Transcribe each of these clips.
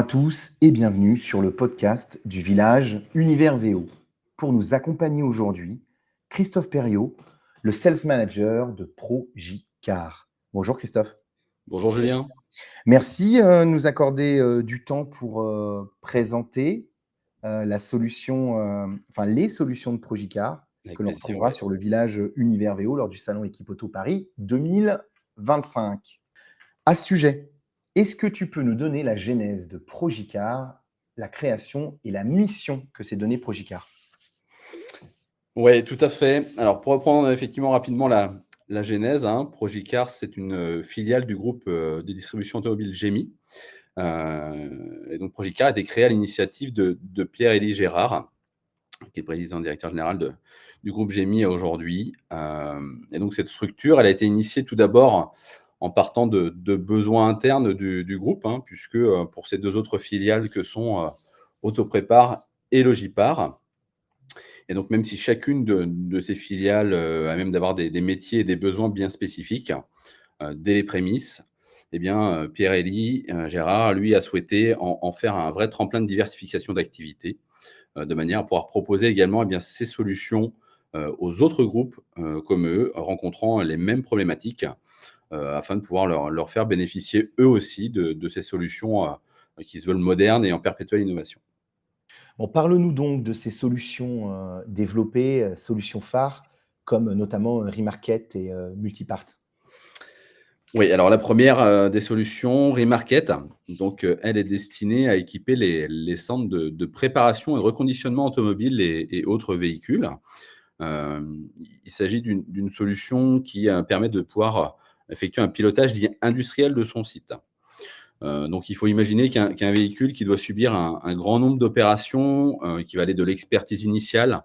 à tous et bienvenue sur le podcast du village Univers VO. Pour nous accompagner aujourd'hui, Christophe Perriot, le Sales Manager de Progicar. Bonjour Christophe. Bonjour Julien. Merci de nous accorder du temps pour présenter la solution, les solutions de Progicar Avec que l'on plaisir. retrouvera sur le village Univers VO lors du salon Équipe Auto Paris 2025. À ce sujet, est-ce que tu peux nous donner la genèse de Progicar, la création et la mission que s'est donnée Progicar? Oui, tout à fait. Alors, pour reprendre effectivement rapidement la genèse, Progicar, c'est une filiale du groupe de distribution automobile GEMI. Et donc, Progicar a été créé à l'initiative de Pierre-Élie Gérard, qui est le président directeur général du groupe GEMI aujourd'hui. Et donc, cette structure, elle a été initiée tout d'abord en partant de besoins internes du groupe, puisque pour ces deux autres filiales que sont Autoprépar et Logipar. Et donc, même si chacune de ces filiales a même d'avoir des métiers et des besoins bien spécifiques, dès les prémices, eh bien, Pierre-Élie Gérard, lui, a souhaité en faire un vrai tremplin de diversification d'activités, de manière à pouvoir proposer également ces solutions aux autres groupes comme eux, rencontrant les mêmes problématiques, afin de pouvoir leur faire bénéficier eux aussi de ces solutions qui se veulent modernes et en perpétuelle innovation. Bon, parle-nous donc de ces solutions développées, solutions phares, comme notamment Remarket et Multipart. Oui, alors la première des solutions, Remarket, donc elle est destinée à équiper les centres de préparation et de reconditionnement automobile et autres véhicules. Il s'agit d'une solution qui permet de pouvoir effectuer un pilotage dit industriel de son site. Donc il faut imaginer qu'un véhicule qui doit subir un grand nombre d'opérations, qui va aller de l'expertise initiale,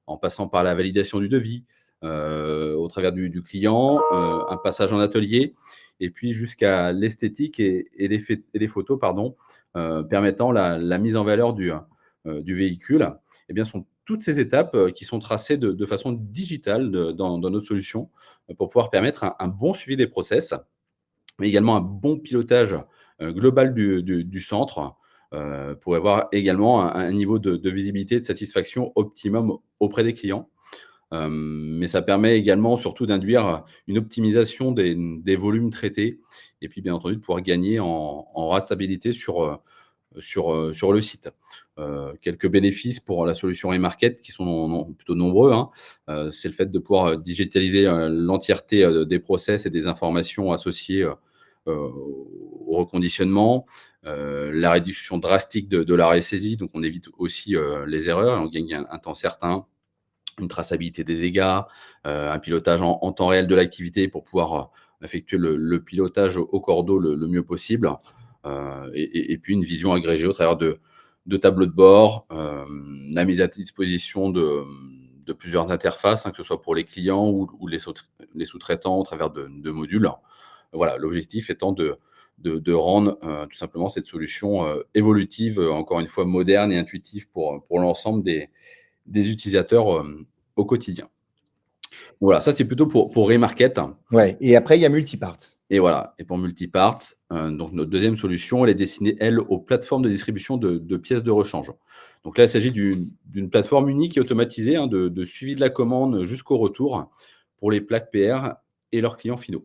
en passant par la validation du devis, au travers du client, un passage en atelier, et puis jusqu'à l'esthétique et les photos, permettant la mise en valeur du véhicule. Eh bien, sont toutes ces étapes qui sont tracées de façon digitale dans notre solution, pour pouvoir permettre un bon suivi des process, mais également un bon pilotage global du centre, pour avoir également un niveau de visibilité et de satisfaction optimum auprès des clients. Mais ça permet également surtout d'induire une optimisation des volumes traités et puis bien entendu de pouvoir gagner en rentabilité sur le site. Quelques bénéfices pour la solution Remarket qui sont plutôt nombreux, c'est le fait de pouvoir digitaliser l'entièreté des process et des informations associées au reconditionnement, la réduction drastique de l'arrêt saisie, donc on évite aussi les erreurs et on gagne un temps certain, une traçabilité des dégâts, un pilotage en temps réel de l'activité pour pouvoir effectuer le pilotage au cordeau le mieux possible, et puis une vision agrégée au travers de tableaux de bord, la mise à disposition de plusieurs interfaces, que ce soit pour les clients ou les sous-traitants au travers de modules. Voilà, l'objectif étant de rendre tout simplement cette solution évolutive, encore une fois moderne et intuitive pour l'ensemble des utilisateurs au quotidien. Voilà, ça c'est plutôt pour Remarket. Ouais, et après, il y a Multipart. Et voilà, et pour Multipart, donc notre deuxième solution, elle est destinée, elle, aux plateformes de distribution de pièces de rechange. Donc là, il s'agit d'une plateforme unique et automatisée de suivi de la commande jusqu'au retour pour les plaques PR et leurs clients finaux.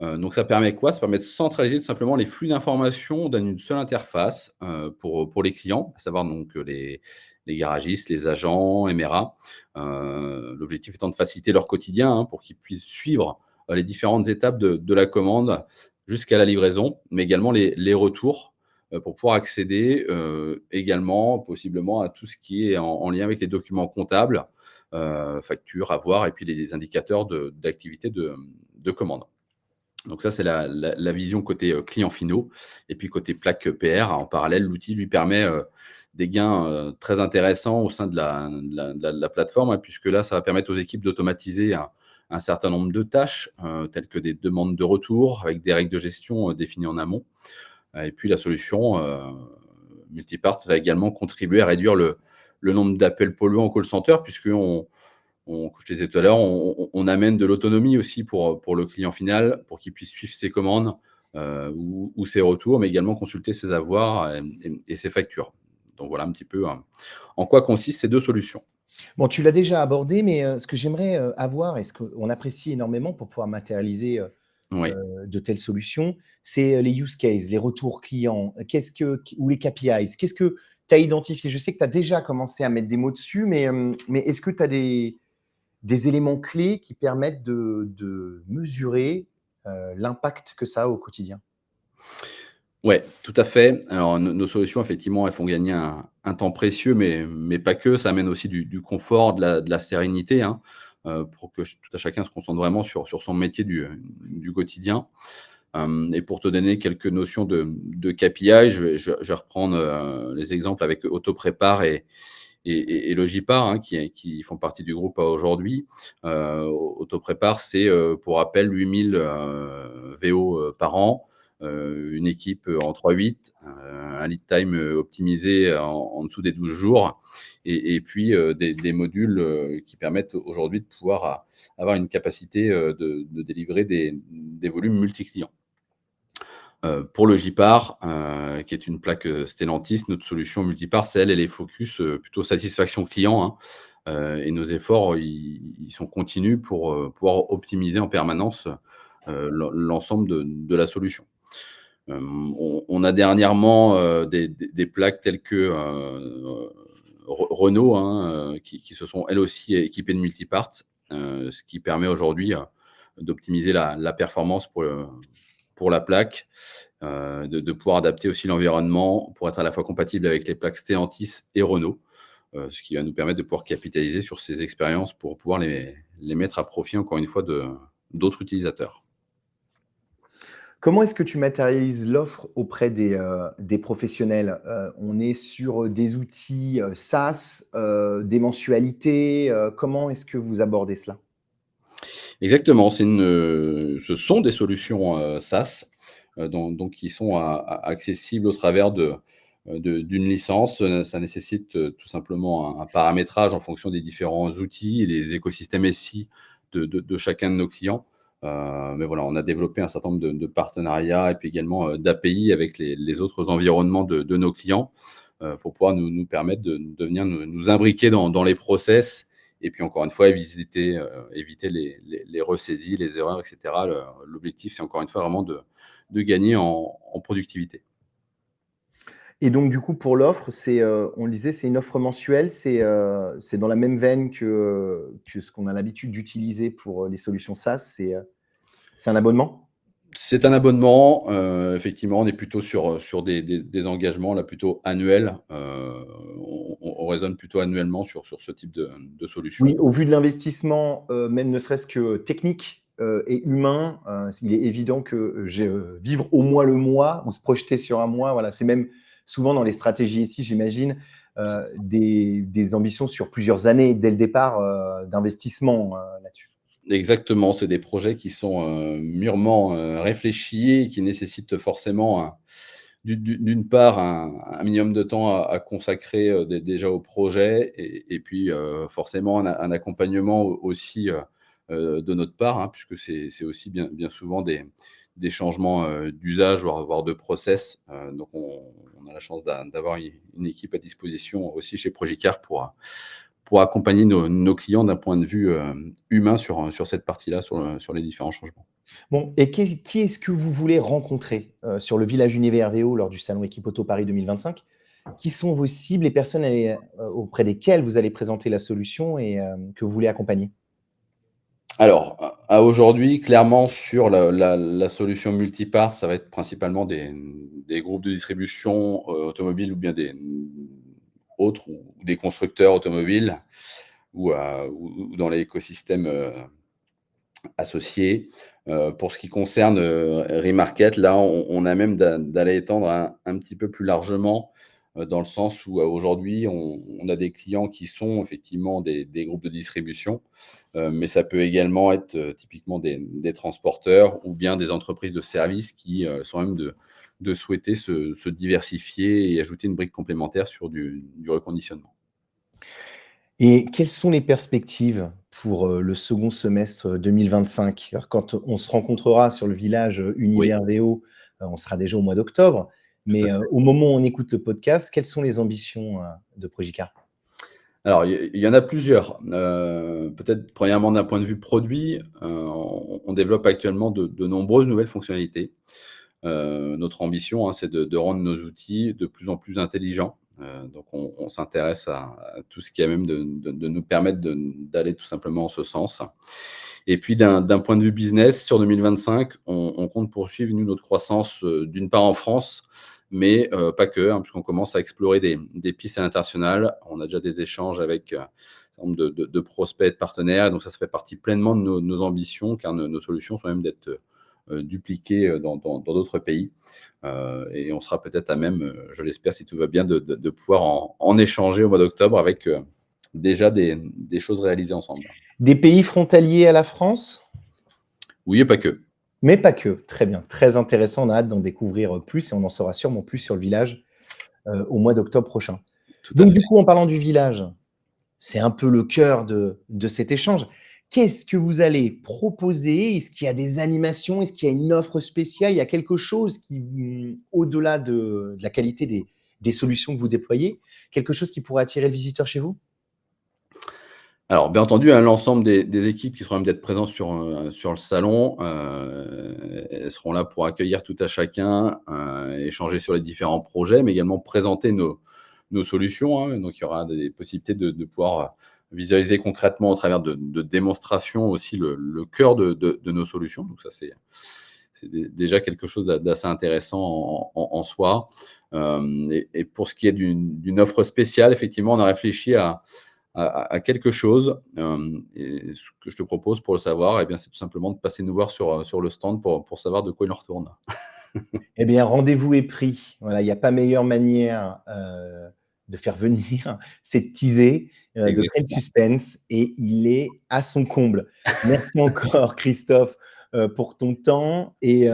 Donc ça permet quoi? Ça permet de centraliser tout simplement les flux d'informations dans une seule interface, pour les clients, à savoir donc les garagistes, les agents, MRA. L'objectif étant de faciliter leur quotidien, pour qu'ils puissent suivre les différentes étapes de la commande jusqu'à la livraison, mais également les retours, pour pouvoir accéder également possiblement à tout ce qui est en lien avec les documents comptables, factures, avoirs et puis les indicateurs d'activité de commande. Donc ça, c'est la vision côté clients finaux. Et puis côté plaque PR, en parallèle, l'outil lui permet des gains très intéressants au sein de la plateforme, puisque là, ça va permettre aux équipes d'automatiser un certain nombre de tâches, telles que des demandes de retour, avec des règles de gestion définies en amont. Et puis la solution Multipart va également contribuer à réduire le nombre d'appels polluants au call center, puisqu'on comme je te disais tout à l'heure, on amène de l'autonomie aussi pour le client final, pour qu'il puisse suivre ses commandes ou ses retours, mais également consulter ses avoirs et ses factures. Donc voilà un petit peu, en quoi consistent ces 2 solutions. Bon, tu l'as déjà abordé, mais ce que j'aimerais, avoir et ce qu'on apprécie énormément pour pouvoir matérialiser, Oui. de telles solutions, c'est, les use cases, les retours clients. Qu'est-ce que ou les KPIs. Qu'est-ce que tu as identifié? Je sais que tu as déjà commencé à mettre des mots dessus, mais est-ce que tu as des éléments clés qui permettent de mesurer, l'impact que ça a au quotidien? Ouais, tout à fait. Alors nos solutions effectivement, elles font gagner un temps précieux, mais pas que. Ça amène aussi du confort, de la sérénité, hein, pour que tout à chacun se concentre vraiment sur son métier du quotidien. Et pour te donner quelques notions de KPI, je vais reprendre, les exemples avec Autoprépare et Logipar, hein, qui font partie du groupe aujourd'hui. Autoprépare, c'est, pour rappel 8 000 VO, par an, une équipe, en 3-8, un lead time, optimisé en dessous des 12 jours et puis, des modules, qui permettent aujourd'hui de pouvoir avoir une capacité, de délivrer des volumes multi-clients. Pour le Gipar, qui est une plaque, Stellantis, notre solution Multipart, c'est elle est focus, plutôt satisfaction client, hein, et nos efforts, ils sont continus pour, pouvoir optimiser en permanence, l'ensemble de la solution. On a dernièrement, des plaques telles que, Renault, hein, qui se sont elles aussi équipées de Multipart, ce qui permet aujourd'hui, d'optimiser la performance pour la plaque, de pouvoir adapter aussi l'environnement pour être à la fois compatible avec les plaques Stellantis et Renault, ce qui va nous permettre de pouvoir capitaliser sur ces expériences pour pouvoir les mettre à profit, encore une fois, d'autres utilisateurs. Comment est-ce que tu matérialises l'offre auprès des professionnels? On est sur, des outils, SaaS, des mensualités, comment est-ce que vous abordez cela? Exactement, ce sont des solutions, SaaS, donc qui sont accessibles au travers d'une licence. Ça nécessite, tout simplement un paramétrage en fonction des différents outils et des écosystèmes SI de chacun de nos clients. Mais voilà, on a développé un certain nombre de partenariats et puis également, d'API avec les autres environnements de nos clients, pour pouvoir nous permettre de venir nous imbriquer dans les process et puis encore une fois éviter les ressaisies, les erreurs et cetera. L'objectif, c'est encore une fois vraiment de gagner en productivité. Et donc du coup pour l'offre, c'est, on le disait, c'est une offre mensuelle, c'est dans la même veine que ce qu'on a l'habitude d'utiliser pour, les solutions SaaS, c'est un abonnement? C'est un abonnement, effectivement, on est plutôt sur des engagements là plutôt annuels, on raisonne plutôt annuellement sur ce type de solution. Oui, au vu de l'investissement, même ne serait-ce que technique, et humain, il est évident que, vivre au mois le mois ou se projeter sur un mois, voilà, c'est même souvent dans les stratégies ici, j'imagine, des ambitions sur plusieurs années dès le départ, d'investissement, là-dessus. Exactement, c'est des projets qui sont, mûrement, réfléchis et qui nécessitent forcément d'une part un minimum de temps à consacrer, déjà au projet et puis, forcément un accompagnement aussi, de notre part, hein, puisque c'est aussi bien souvent des changements, d'usage, voire de process. Donc on a la chance d'avoir une équipe à disposition aussi chez Progicare pour accompagner nos clients d'un point de vue, humain sur cette partie-là, sur les différents changements. Bon, et qui est-ce que vous voulez rencontrer, sur le village Univers VO lors du salon Equipoto Paris 2025? Qui sont vos cibles, les personnes auprès desquelles vous allez présenter la solution et que vous voulez accompagner? Alors, à aujourd'hui, clairement, sur la solution multipart, ça va être principalement des groupes de distribution, automobiles ou bien autres ou des constructeurs automobiles ou dans l'écosystème, associés. Pour ce qui concerne, Remarket, là, on a même d'aller étendre un petit peu plus largement, dans le sens où, aujourd'hui, on a des clients qui sont effectivement des groupes de distribution, mais ça peut également être, typiquement des transporteurs ou bien des entreprises de services qui, sont même de souhaiter se diversifier et ajouter une brique complémentaire sur du reconditionnement. Et quelles sont les perspectives pour, le second semestre 2025? Alors quand on se rencontrera sur le village, Oui. Univers VO on sera déjà au mois d'octobre. Tout à Mais fait. au moment où on écoute le podcast, quelles sont les ambitions de Progicar? Alors, il y en a plusieurs. Peut-être premièrement d'un point de vue produit, on développe actuellement de nombreuses nouvelles fonctionnalités. Notre ambition, hein, c'est de rendre nos outils de plus en plus intelligents. Donc on s'intéresse à tout ce qui est à même de nous permettre d'aller tout simplement en ce sens. Et puis d'un point de vue business, sur 2025, on compte poursuivre, nous, notre croissance, d'une part en France, mais pas que, hein, puisqu'on commence à explorer des pistes à l'international. On a déjà des échanges avec un certain nombre de prospects et de partenaires. Donc ça fait partie pleinement de nos ambitions, car nos solutions sont même d'être dupliquées dans d'autres pays. Et on sera peut-être à même, je l'espère, si tout va bien, de pouvoir en échanger au mois d'octobre avec déjà des choses réalisées ensemble. Des pays frontaliers à la France? Oui, et pas que. Mais pas que. Très bien, très intéressant. On a hâte d'en découvrir plus et on en saura sûrement plus sur le village au mois d'octobre prochain. Tout à Donc, du fait. coup, en parlant du village, c'est un peu le cœur de cet échange. Qu'est-ce que vous allez proposer? Est-ce qu'il y a des animations? Est-ce qu'il y a une offre spéciale? Il y a quelque chose qui, au-delà de la qualité des solutions que vous déployez, quelque chose qui pourrait attirer le visiteur chez vous? Alors, bien entendu, hein, l'ensemble des équipes qui seront même d'être présentes sur le salon, elles seront là pour accueillir tout à chacun, échanger sur les différents projets, mais également présenter nos solutions, hein. Donc il y aura des possibilités de pouvoir, visualiser concrètement au travers de démonstrations aussi le cœur de nos solutions. Donc ça, c'est déjà quelque chose d'assez intéressant en soi. Et pour ce qui est d'une offre spéciale, effectivement, on a réfléchi à quelque chose. Et ce que je te propose pour le savoir, eh bien, c'est tout simplement de passer nous voir sur le stand pour savoir de quoi il en retourne. Eh bien, rendez-vous est pris. Voilà, il y a pas meilleure manière, de faire venir, c'est de teaser, de créer le Exactement. suspense et il est à son comble. Merci encore Christophe, pour ton temps et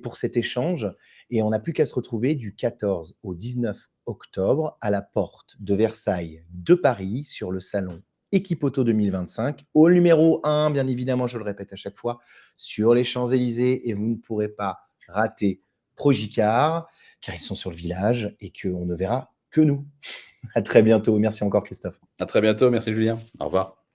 pour cet échange et on n'a plus qu'à se retrouver du 14 au 19 octobre à la porte de Versailles de Paris sur le salon Equipoto 2025, hall numéro 1, bien évidemment, je le répète à chaque fois, sur les Champs-Élysées et vous ne pourrez pas rater Progicar, car ils sont sur le village et qu'on ne verra que nous. À très bientôt. Merci encore Christophe. À très bientôt. Merci Julien. Au revoir.